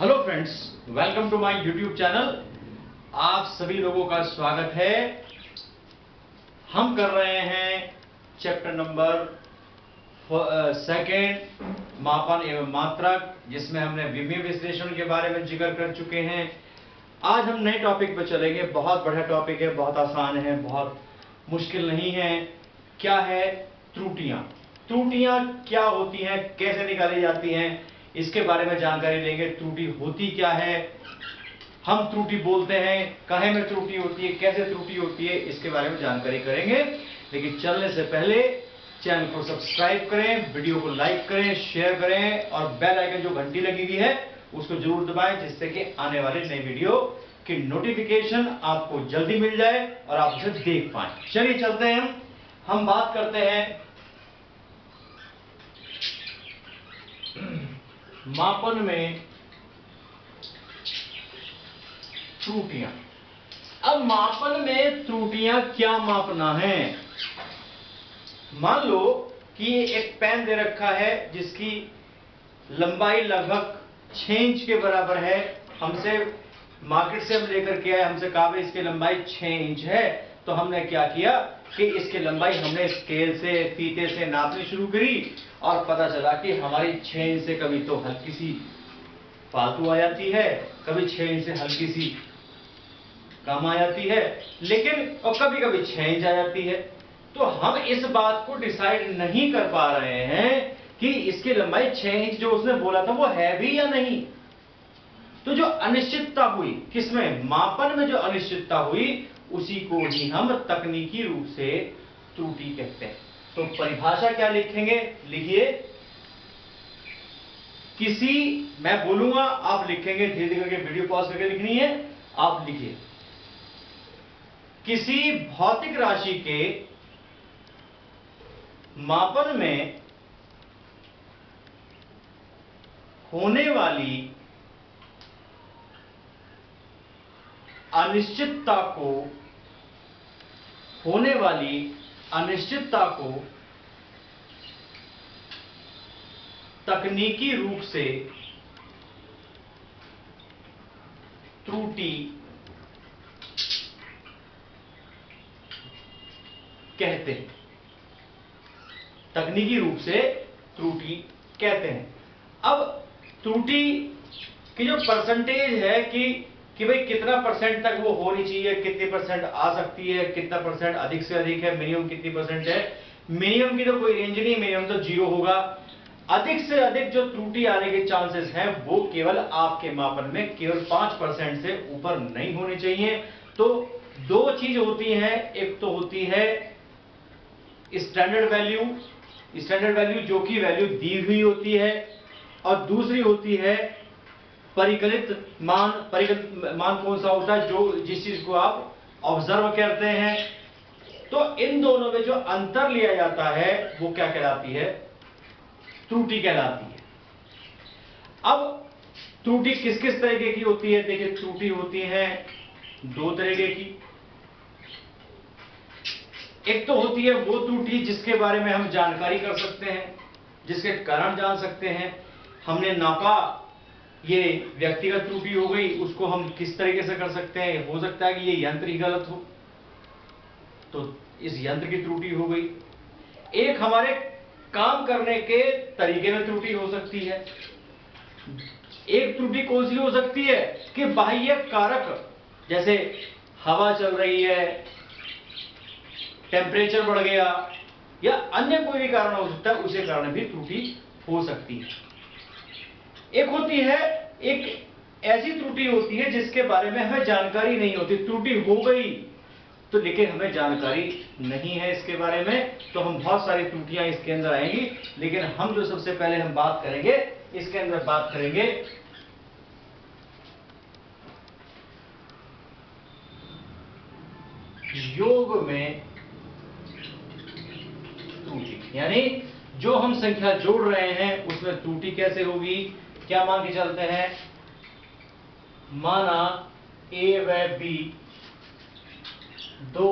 Hello friends, welcome to my YouTube channel. आप सभी लोगों का स्वागत है। हम कर रहे हैं चैप्टर नंबर सेकेंड, मापन एवं मात्रक, जिसमें हमने विमीय विश्लेषण के बारे में जिक्र कर चुके हैं। आज हम नए टॉपिक पर चलेंगे। बहुत बढ़िया टॉपिक है, बहुत आसान है, बहुत मुश्किल नहीं है। क्या है? त्रुटियां। त्रुटियां क्या होती हैं, कैसे निकाली जाती हैं, इसके बारे में जानकारी लेंगे। त्रुटि होती क्या है, हम त्रुटि बोलते हैं, काहे में त्रुटि होती है, कैसे त्रुटि होती है, इसके बारे में जानकारी करेंगे। लेकिन चलने से पहले चैनल को सब्सक्राइब करें, वीडियो को लाइक करें, शेयर करें और बेल आइकन जो घंटी लगी हुई है उसको जरूर दबाएं, जिससे कि आने वाले नई वीडियो की नोटिफिकेशन आपको जल्दी मिल जाए और आप उसे देख पाएं। चलिए चलते हैं, हम बात करते हैं मापन में त्रुटियां। अब मापन में त्रुटियां क्या मापना है? मान लो कि एक पेन दे रखा है जिसकी लंबाई लगभग 6 इंच के बराबर है। हमसे मार्केट से हम लेकर के आए, हमसे कहा भाई इसकी लंबाई 6 इंच है। तो हमने क्या किया कि इसकी लंबाई हमने स्केल से, फीते से नापनी शुरू करी और पता चला कि हमारी 6 इंच से कभी तो हल्की सी फालतू आ जाती है, कभी 6 इंच से हल्की सी कम आ जाती है, लेकिन और कभी कभी 6 इंच आ जाती है। तो हम इस बात को डिसाइड नहीं कर पा रहे हैं कि इसकी लंबाई 6 इंच जो उसने बोला था वो है भी या नहीं। तो जो अनिश्चितता हुई, किसमें? मापन में जो अनिश्चितता हुई, उसी को ही हम तकनीकी रूप से त्रुटि कहते हैं। तो परिभाषा क्या लिखेंगे? लिखिए, किसी, मैं बोलूंगा आप लिखेंगे, धीरे धीरे करके वीडियो पॉज करके लिखनी है। आप लिखिए, किसी भौतिक राशि के मापन में होने वाली अनिश्चितता को तकनीकी रूप से त्रुटि कहते हैं। तकनीकी रूप से त्रुटि कहते हैं। अब त्रुटि की जो परसेंटेज है कि भाई कितना परसेंट तक वो होनी चाहिए, कितने परसेंट आ सकती है, कितना परसेंट अधिक से अधिक है, मिनिमम कितनी परसेंट है। मिनिमम की तो कोई रेंज नहीं, मिनिमम तो 0 होगा। अधिक से अधिक जो त्रुटि आने के चांसेस हैं वो केवल आपके मापन में केवल 5% से ऊपर नहीं होने चाहिए। तो दो चीज होती हैं, एक तो होती है स्टैंडर्ड वैल्यू जो कि वैल्यू दी हुई होती है, और दूसरी होती है परिकलित मान। परिकलित मान कौन सा होता है? जो जिस चीज को आप ऑब्जर्व करते हैं। तो इन दोनों में जो अंतर लिया जाता है वो क्या कहलाती है? त्रुटि कहलाती है। अब त्रुटि किस किस तरीके की होती है? देखिए, त्रुटि होती है 2 तरीके की। एक तो होती है वो त्रुटि जिसके बारे में हम जानकारी कर सकते हैं, जिसके कारण जान सकते हैं। हमने नापा, ये व्यक्तिगत त्रुटि हो गई, उसको हम किस तरीके से कर सकते हैं? हो सकता है कि ये यंत्र ही गलत हो, तो इस यंत्र की त्रुटि हो गई। एक हमारे काम करने के तरीके में त्रुटि हो सकती है। एक त्रुटि कौन सी हो सकती है कि बाह्य कारक, जैसे हवा चल रही है, टेम्परेचर बढ़ गया, या अन्य कोई भी कारण हो सकता है, उसे कारण भी त्रुटि हो सकती है। एक होती है, एक ऐसी त्रुटि होती है जिसके बारे में हमें जानकारी नहीं होती। त्रुटि हो गई तो लेकिन हमें जानकारी नहीं है इसके बारे में, तो हम बहुत सारी त्रुटियां इसके अंदर आएंगी। लेकिन हम जो सबसे पहले हम बात करेंगे, इसके अंदर बात करेंगे योग में त्रुटि, यानी जो हम संख्या जोड़ रहे हैं उसमें त्रुटि कैसे होगी। क्या मान के चलते हैं? माना ए व बी दो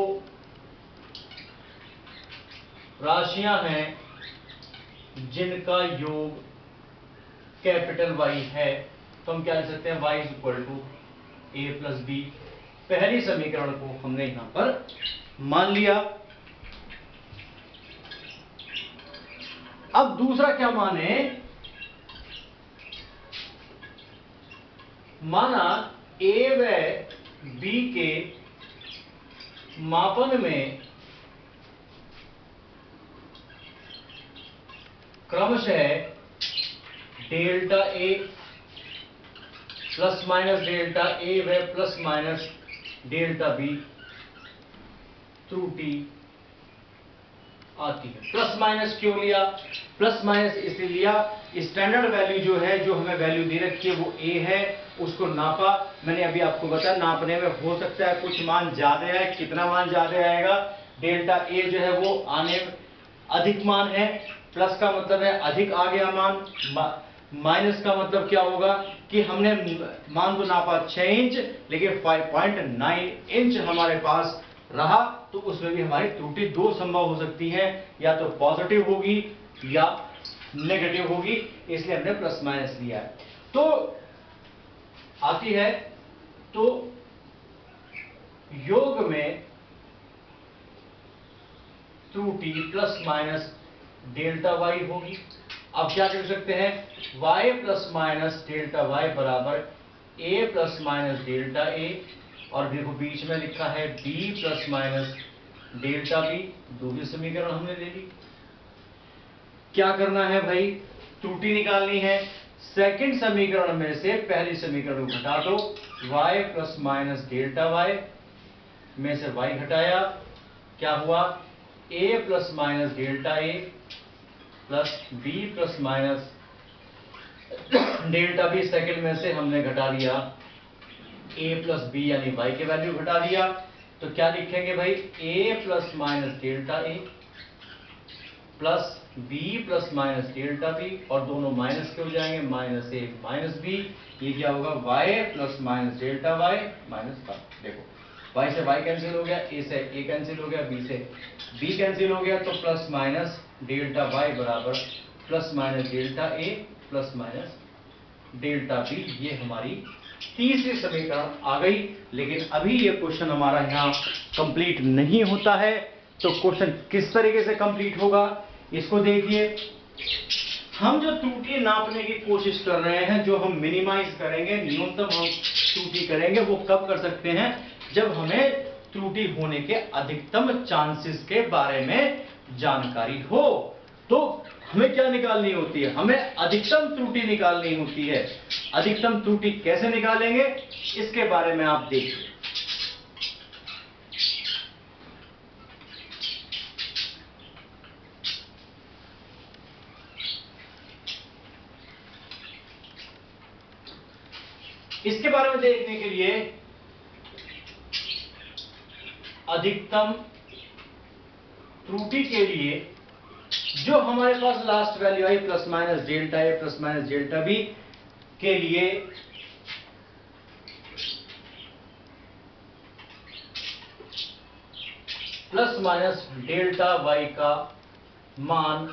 राशियां हैं जिनका योग कैपिटल वाई है। तो हम क्या लिख सकते हैं, y is equal to a plus b. पहली समीकरण को हमने यहां पर मान लिया। अब दूसरा क्या माने, माना ए व बी के मापन में क्रमशः delta A plus minus delta ए व प्लस माइनस डेल्टा बी त्रुटि आती है। प्लस माइनस क्यों लिया, प्लस माइनस इसलिए लिया, स्टैंडर्ड वैल्यू जो है, जो हमें वैल्यू दे रखी है वो ए है, उसको नापा। मैंने अभी आपको बताया नापने में हो सकता है कुछ मान ज्यादा है, कितना मान ज्यादा आएगा, डेल्टा ए जो है वो आने अधिक मान है, प्लस का मतलब है अधिक आ गया मान, माइनस का मतलब क्या होगा कि हमने मान तो नापा 6 इंच लेकिन 5.9 इंच हमारे पास रहा, तो उसमें भी हमारी त्रुटि दो संभव हो सकती है, या तो पॉजिटिव होगी या नेगेटिव होगी, इसलिए हमने प्लस माइनस लिया है। तो आती है, तो योग में त्रुटि प्लस माइनस डेल्टा वाई होगी। अब क्या कर सकते हैं, y plus minus delta y बराबर a plus minus delta a, और देखो बीच में लिखा है b plus minus delta b। दूसरी समीकरण हमने ले ली। क्या करना है भाई, त्रुटि निकालनी है। सेकंड समीकरण में से पहली समीकरण को घटा दो, y plus minus delta y में से y घटाया, क्या हुआ, a plus minus delta a plus b plus minus delta B. Second में से हमने घटा दिया a प्लस बी यानी y के वैल्यू घटा दिया, तो क्या लिखेंगे भाई, a plus minus delta a plus b plus minus delta b, और दोनों माइनस के हो जाएंगे, माइनस a माइनस b। ये क्या होगा, y plus minus delta y minus y। देखो y से y कैंसिल हो गया, a से a कैंसिल हो गया, b से b कैंसिल हो गया, तो प्लस माइनस डेल्टा y बराबर plus minus delta a plus minus delta b। ये हमारी तीसरी समीकरण आ गई। लेकिन अभी ये क्वेश्चन हमारा यहाँ कंप्लीट नहीं होता है, तो क्वेश्चन किस तरीके से कंप्लीट होगा इसको देखिए। हम जो त्रुटि नापने की कोशिश कर रहे हैं, जो हम मिनिमाइज करेंगे, न्यूनतम हम त्रुटि करेंगे, वो कब कर सकते हैं, जब हमें त्रुटि होने के अधिकतम चांसेस के बारे में जानकारी हो। तो हमें क्या निकालनी होती है, हमें अधिकतम त्रुटि निकालनी होती है। अधिकतम त्रुटि कैसे निकालेंगे इसके बारे में आप देखिए। इसके बारे में देखने के लिए अधिकतम त्रुटि के लिए जो हमारे पास लास्ट वैल्यू आई प्लस माइनस डेल्टा ए प्लस माइनस डेल्टा बी के लिए प्लस माइनस डेल्टा वाई का मान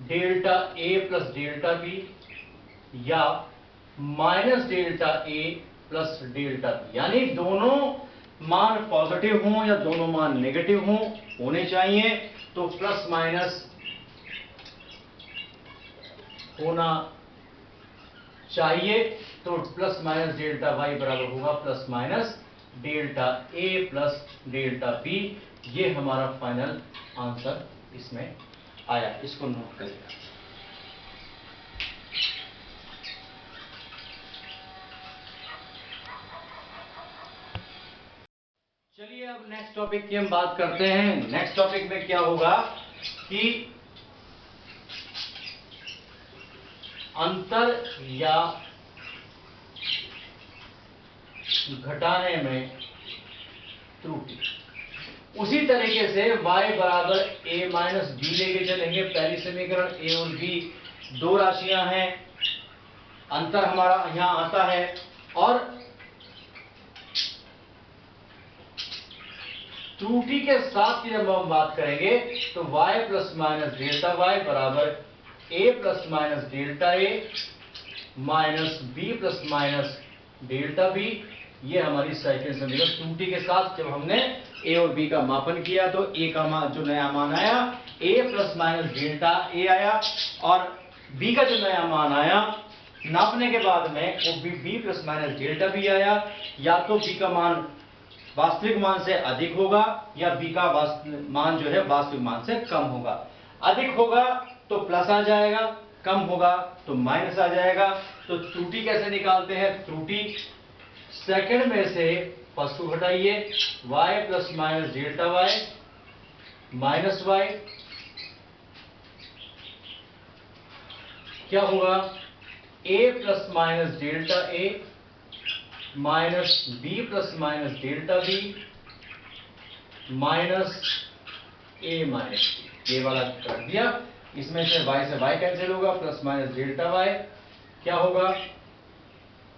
delta A plus delta B या माइनस डेल्टा ए प्लस डेल्टा बी, यानी दोनों मान पॉजिटिव हों या दोनों मान नेगेटिव हों, होने चाहिए। तो प्लस माइनस होना चाहिए, तो प्लस माइनस डेल्टा वाई बराबर होगा प्लस माइनस डेल्टा ए प्लस डेल्टा बी। ये हमारा फाइनल आंसर इसमें आया, इसको नोट करिए। चलिए अब नेक्स्ट टॉपिक की हम बात करते हैं। नेक्स्ट टॉपिक में क्या होगा कि अंतर या घटाने में त्रुटि। उसी तरीके से y बराबर a माइनस बी लेके चलेंगे। पहली समीकरण a और b दो राशियां हैं, अंतर हमारा यहां आता है, और त्रुटि के साथ की जब हम बात करेंगे तो y plus minus delta y बराबर a plus minus delta a minus b plus minus delta b, ये हमारी सेकंड समीकरण त्रुटि के साथ जब हमने ए और बी का मापन किया तो ए का मान जो नया मान आया ए प्लस माइनस डेल्टा ए आया और बी का जो नया मान आया नापने के बाद में वो B plus minus delta B आया। या तो बी का मान वास्तविक मान से अधिक होगा या बी का मान जो है वास्तविक मान से कम होगा। अधिक होगा तो प्लस आ जाएगा, कम होगा तो माइनस आ जाएगा। तो त्रुटि कैसे निकालते हैं? त्रुटि सेकंड में से फर्स्ट को घटाइए, y plus minus delta y minus y, क्या होगा? a plus minus delta a minus b plus minus delta b minus a minus b, ये वाला कर दिया। इसमें से y कैंसिल होगा, प्लस माइनस डेल्टा y क्या होगा?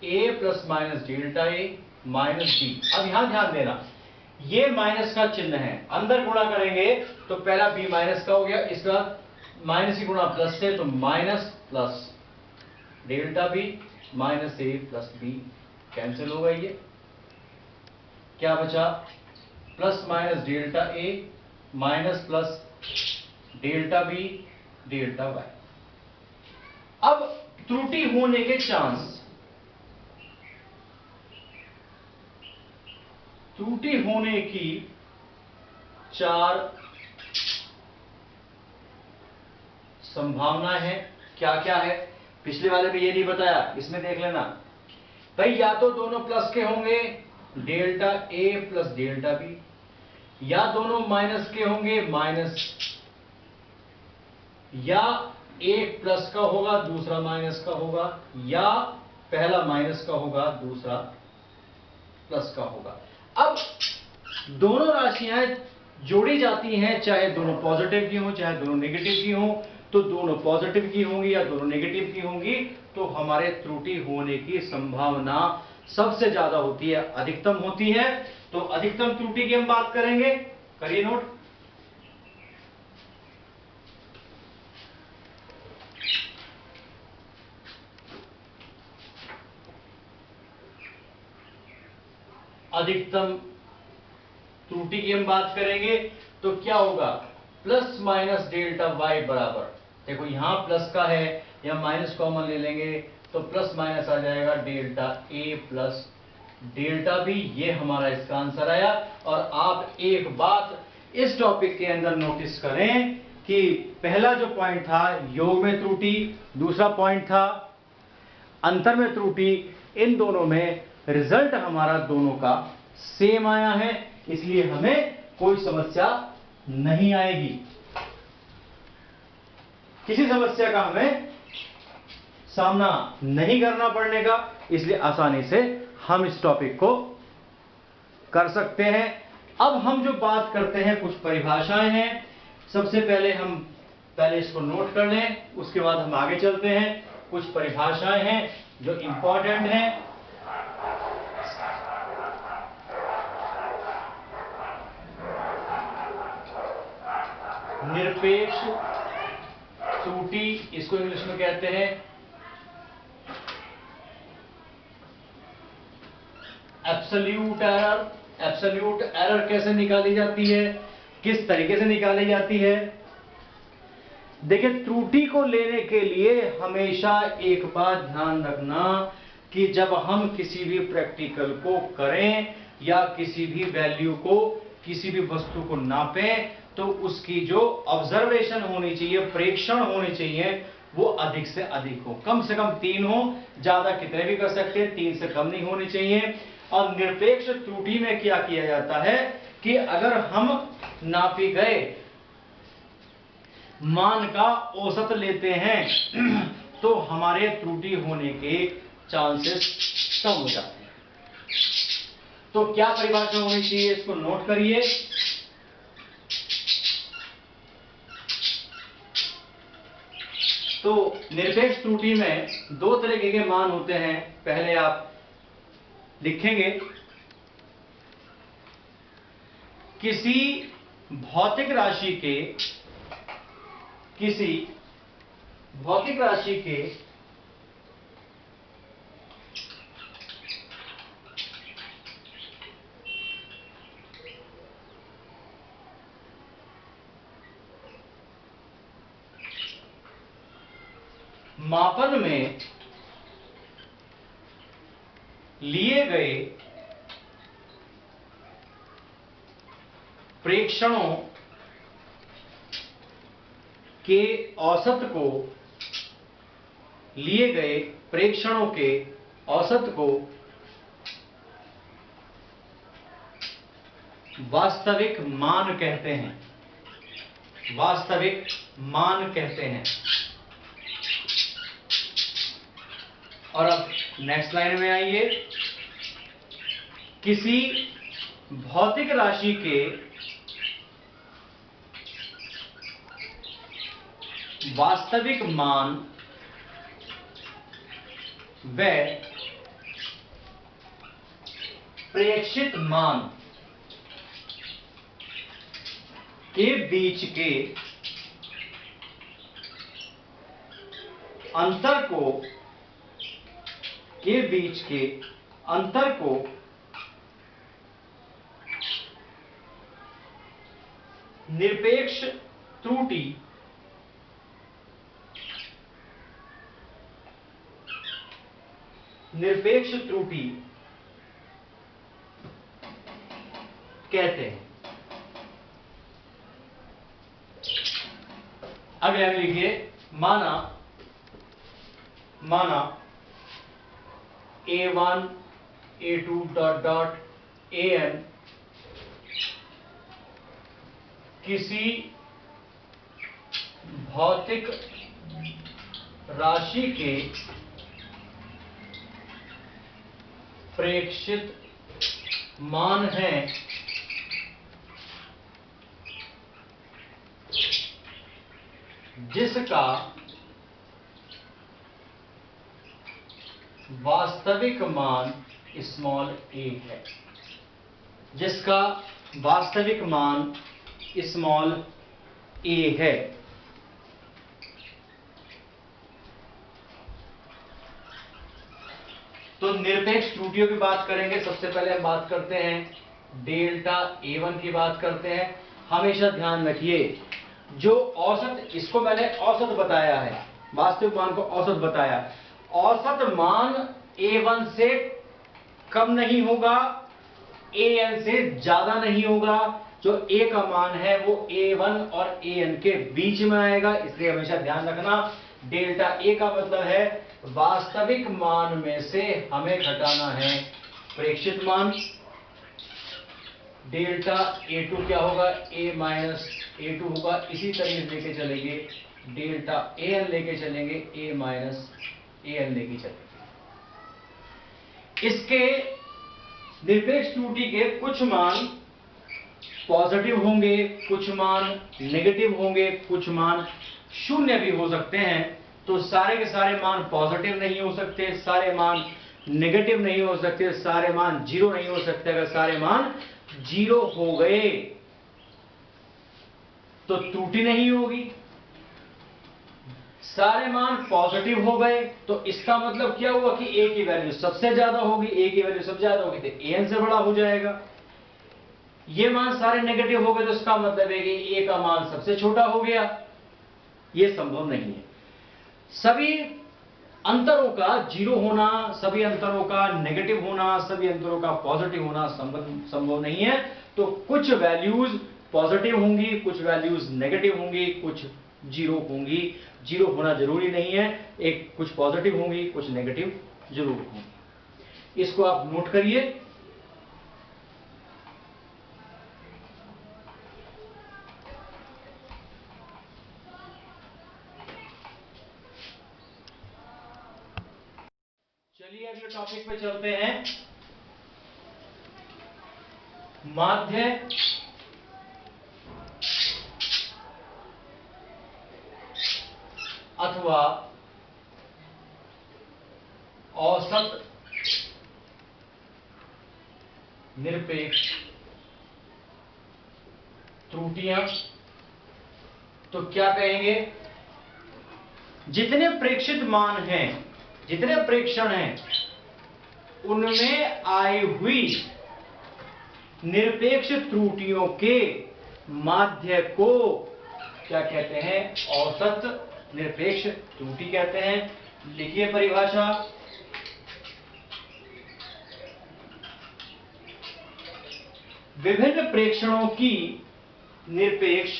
a plus minus delta a minus b। अब यहां ध्यान देना, ये माइनस का चिन्ह है, अंदर गुणा करेंगे तो पहला b माइनस का हो गया, इसका माइनस की गुणा प्लस से तो minus plus delta b minus a plus b cancel होगा। ये क्या बचा? Plus minus delta a minus plus delta b delta y। अब त्रुटि होने के चांस, त्रुटि होने की 4 संभावनाएं हैं। क्या क्या है? पिछले वाले में ये नहीं बताया, इसमें देख लेना भाई। या तो दोनों प्लस के होंगे, delta A plus delta B, या दोनों माइनस के होंगे, माइनस, या एक प्लस का होगा दूसरा माइनस का होगा, या पहला माइनस का होगा दूसरा प्लस का होगा। अब दोनों राशियां जोड़ी जाती हैं, चाहे दोनों पॉजिटिव की हो चाहे दोनों नेगेटिव की हो, तो दोनों पॉजिटिव की होंगी या दोनों नेगेटिव की होंगी तो हमारे त्रुटि होने की संभावना सबसे ज्यादा होती है, अधिकतम होती है। तो अधिकतम त्रुटि की हम बात करेंगे, करिए नोट। अधिकतम त्रुटि की हम बात करेंगे तो क्या होगा? प्लस माइनस डेल्टा y बराबर, देखो यहां प्लस का है या माइनस कॉमन ले लेंगे तो प्लस माइनस आ जाएगा delta a plus delta b। ये हमारा इसका आंसर आया। और आप एक बात इस टॉपिक के अंदर नोटिस करें कि पहला जो पॉइंट था योग में त्रुटि, दूसरा पॉइंट था अंतर में त्रुटि, इन दोनों में रिजल्ट हमारा दोनों का सेम आया है, इसलिए हमें कोई समस्या नहीं आएगी, किसी समस्या का हमें सामना नहीं करना पड़ने का, इसलिए आसानी से हम इस टॉपिक को कर सकते हैं। अब हम जो बात करते हैं कुछ परिभाषाएं हैं। सबसे पहले हम इसको नोट कर लें, उसके बाद हम आगे चलते हैं। कुछ परिभाषाएं हैं जो इंपॉर्टेंट हैं। निरपेक्ष त्रुटि, इसको इंग्लिश में कहते हैं एब्सोल्यूट एरर। एब्सोल्यूट एरर कैसे निकाली जाती है, किस तरीके से निकाली जाती है? देखिए, त्रुटि को लेने के लिए हमेशा एक बात ध्यान रखना कि जब हम किसी भी प्रैक्टिकल को करें या किसी भी वैल्यू को, किसी भी वस्तु को नापें तो उसकी जो ऑब्जर्वेशन होनी चाहिए, प्रेक्षण होनी चाहिए, वो अधिक से अधिक हो, कम से कम 3 हो, ज्यादा कितने भी कर सकते हैं, 3 से कम नहीं होनी चाहिए। और निरपेक्ष त्रुटि में क्या किया जाता है कि अगर हम नापे गए मान का औसत लेते हैं तो हमारे त्रुटि होने के चांसेस कम हो जाते हैं। तो क्या परिभाषा होनी चाहिए, इसको नोट करिए। तो निरपेक्ष त्रुटि में 2 तरीके के मान होते हैं। पहले आप लिखेंगे किसी भौतिक राशि के, किसी भौतिक राशि के मापन में लिए गए प्रेक्षणों के औसत को वास्तविक मान कहते हैं। और अब नेक्स्ट लाइन में आइए। किसी भौतिक राशि के वास्तविक मान व प्रेक्षित मान के बीच के अंतर को निरपेक्ष त्रुटि कहते हैं। अगले हम लिखिए, माना A1 A2 AN किसी भौतिक राशि के प्रेक्षित मान हैं जिसका वास्तविक मान स्मॉल a है। तो निरपेक्ष त्रुटियों की बात करेंगे। सबसे पहले हम बात करते हैं डेल्टा A1 की बात करते हैं। हमेशा ध्यान रखिए, जो औसत, इसको मैंने औसत बताया है, वास्तविक मान को औसत बताया। औसत मान A1 से कम नहीं होगा, AN से ज्यादा नहीं होगा। जो A का मान है वो A1 और AN के बीच में आएगा। इसलिए हमेशा ध्यान रखना, डेल्टा A का मतलब है वास्तविक मान में से हमें घटाना है प्रेक्षित मान। डेल्टा A2 क्या होगा, A माइनस A2 होगा। इसी तरह लेके चलेंगे, डेल्टा AN लेके चलेंगे, A माइनस AN लेके चलेंगे। इसके निरपेक्ष त्रुटि के कुछ मान पॉजिटिव होंगे, कुछ मान नेगेटिव होंगे, कुछ मान शून्य भी हो सकते हैं। तो सारे के सारे मान पॉजिटिव नहीं हो सकते, सारे मान नेगेटिव नहीं हो सकते, सारे मान जीरो नहीं हो सकते। अगर सारे मान जीरो हो गए तो त्रुटि नहीं होगी। सारे मान पॉजिटिव हो गए तो इसका मतलब क्या हुआ कि A की वैल्यू सबसे ज्यादा होगी। A की वैल्यू सबसे ज्यादा होगी तो AN से बड़ा हो जाएगा। ये मान सारे नेगेटिव हो गए तो इसका मतलब है कि A का मान सबसे छोटा हो गया। ये संभव नहीं है। सभी अंतरों का जीरो होना, सभी अंतरों का नेगेटिव होना, सभी अंतरों का पॉजिटिव होना संभव नहीं है। तो कुछ वैल्यूज पॉजिटिव होंगी, कुछ वैल्यूज नेगेटिव होंगी, कुछ जीरो होंगी। जीरो होना जरूरी नहीं है, एक कुछ पॉजिटिव होंगी, कुछ नेगेटिव जरूर होंगी। इसको आप नोट करिए। चलिए अगले टॉपिक पे चलते हैं। माध्य अथवा औसत निरपेक्ष त्रुटियां। तो क्या कहेंगे, जितने प्रेक्षित मान हैं, जितने प्रेक्षण हैं, उनमें आई हुई निरपेक्ष त्रुटियों के माध्य को क्या कहते हैं? औसत निरपेक्ष त्रुटि कहते हैं। लिखिए परिभाषा। विभिन्न प्रेक्षणों की निरपेक्ष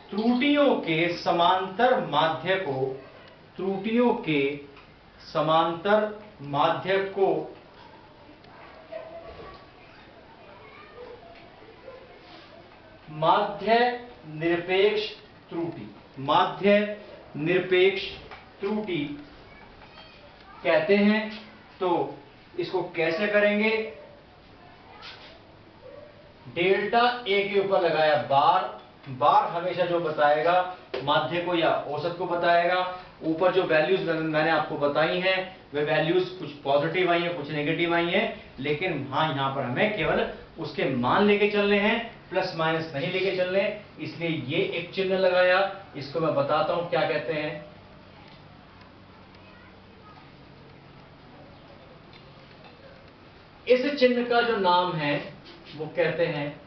त्रुटियों के समांतर माध्य को माध्य निरपेक्ष त्रुटि कहते हैं। तो इसको कैसे करेंगे? डेल्टा ए के ऊपर लगाया बार हमेशा जो बताएगा माध्य को या औसत को बताएगा। ऊपर जो वैल्यूज मैंने आपको बताई हैं वे वैल्यूज कुछ पॉजिटिव आई हैं, कुछ नेगेटिव आई हैं, लेकिन हाँ यहां पर हमें केवल उसके मान लेके चलने हैं, प्लस माइनस नहीं लेके चलने, इसलिए ये एक चिन्ह लगाया। इसको मैं बताता हूं क्या कहते हैं। इस चिन्ह का जो नाम है वो कहते हैं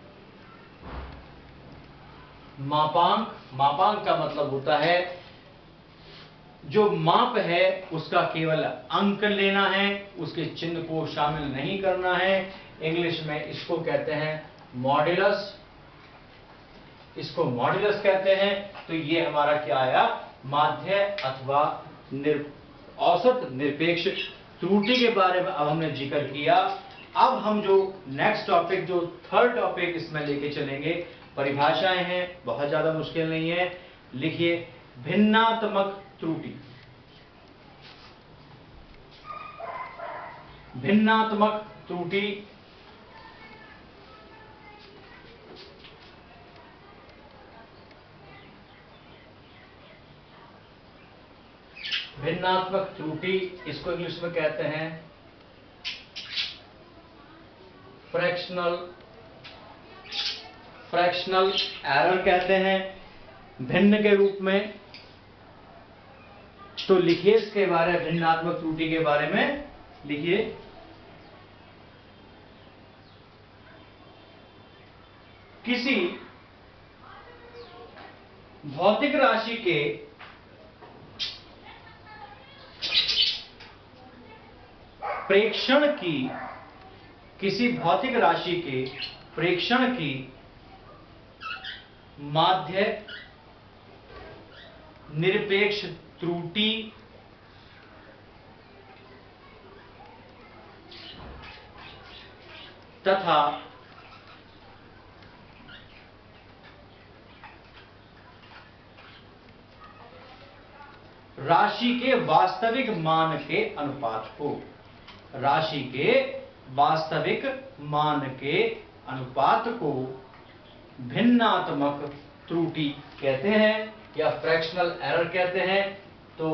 मापांक। मापांक का मतलब होता है जो माप है उसका केवल अंक लेना है, उसके चिन्ह को शामिल नहीं करना है। इंग्लिश में इसको कहते हैं मॉड्यूलस, इसको मॉड्यूलस कहते हैं। तो ये हमारा क्या आया? माध्य अथवा औसत निरपेक्ष त्रुटि के बारे में अब हमने जिक्र किया। अब हम जो नेक्स्ट टॉपिक, जो थर्ड टॉपिक इसमें लेके चलेंगे, परिभाषाएं हैं, बहुत ज्यादा मुश्किल नहीं है। लिखिए भिन्नात्मक त्रुटि। भिन्नात्मक त्रुटि इसको इंग्लिश में कहते हैं फ्रैक्शनल एरर कहते हैं भिन्न के रूप में। तो लिखिए इसके बारे में, भिन्नात्मक त्रुटि के बारे में लिखिए किसी भौतिक राशि के प्रेक्षण की माध्य निरपेक्ष त्रुटि तथा राशि के वास्तविक मान के अनुपात को, राशि के वास्तविक मान के अनुपात को भिन्नात्मक त्रुटि कहते हैं या फ्रैक्शनल एरर कहते हैं। तो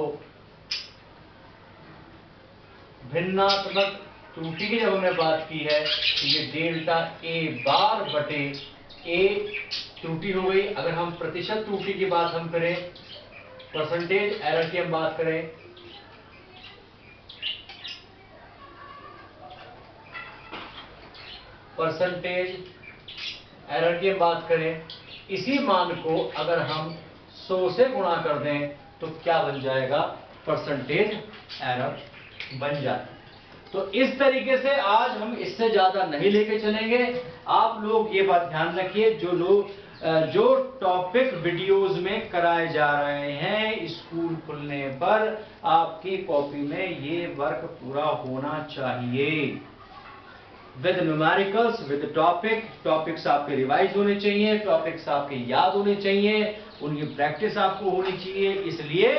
भिन्नात्मक त्रुटि की जब हमने बात की है तो ये डेल्टा ए बार बटे ए त्रुटि हो गई। अगर हम प्रतिशत त्रुटि की बात हम करें, परसेंटेज एरर की हम बात करें, इसी मान को अगर हम 100 से गुणा कर दें तो क्या बन जाएगा? परसेंटेज एरर बन जाए। तो इस तरीके से आज हम इससे ज्यादा नहीं लेके चलेंगे। आप लोग ये बात ध्यान रखिए, जो टॉपिक वीडियोस में कराए जा रहे हैं, स्कूल खुलने पर आपकी कॉपी में ये वर्क पूरा होना चाहिए विद न्यूमेरिकल्स, विद टॉपिक्स आपके रिवाइज होने चाहिए, टॉपिक्स आपके याद होने चाहिए, उनकी प्रैक्टिस आपको होनी चाहिए। इसलिए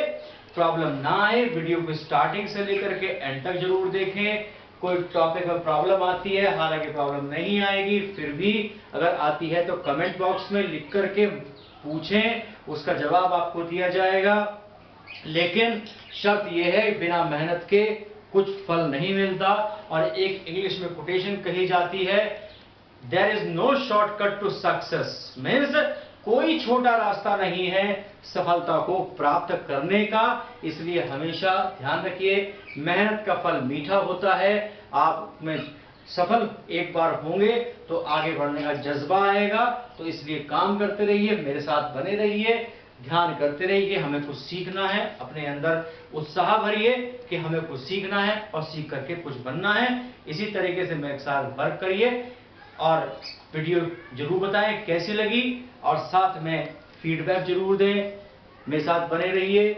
प्रॉब्लम ना आए, वीडियो को स्टार्टिंग से लेकर के एंड तक जरूर देखें। कोई टॉपिक में प्रॉब्लम आती है, हालांकि प्रॉब्लम नहीं आएगी, फिर भी अगर आती है तो कमेंट बॉक्स में लिख करके पूछें, उसका जवाब आपको दिया जाएगा। लेकिन शर्त यह है, बिना मेहनत के कुछ फल नहीं मिलता। और एक इंग्लिश में कोटेशन कही जाती है, there is no shortcut to success, means कोई छोटा रास्ता नहीं है सफलता को प्राप्त करने का। इसलिए हमेशा ध्यान रखिए, मेहनत का फल मीठा होता है। आप में सफल एक बार होंगे तो आगे बढ़ने का जज्बा आएगा। तो इसलिए काम करते रहिए, मेरे साथ बने रहिए, ध्यान करते रहिए। हमें कुछ सीखना है, अपने अंदर उत्साह भरिए कि हमें कुछ सीखना है और सीख करके कुछ बनना है। इसी तरीके से मेरे साथ वर्क करिए और वीडियो जरूर बताएं कैसी लगी, और साथ में फीडबैक जरूर दें। मेरे साथ बने रहिए,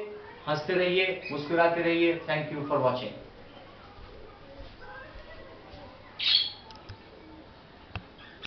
हंसते रहिए, मुस्कुराते रहिए। Thank you for watching.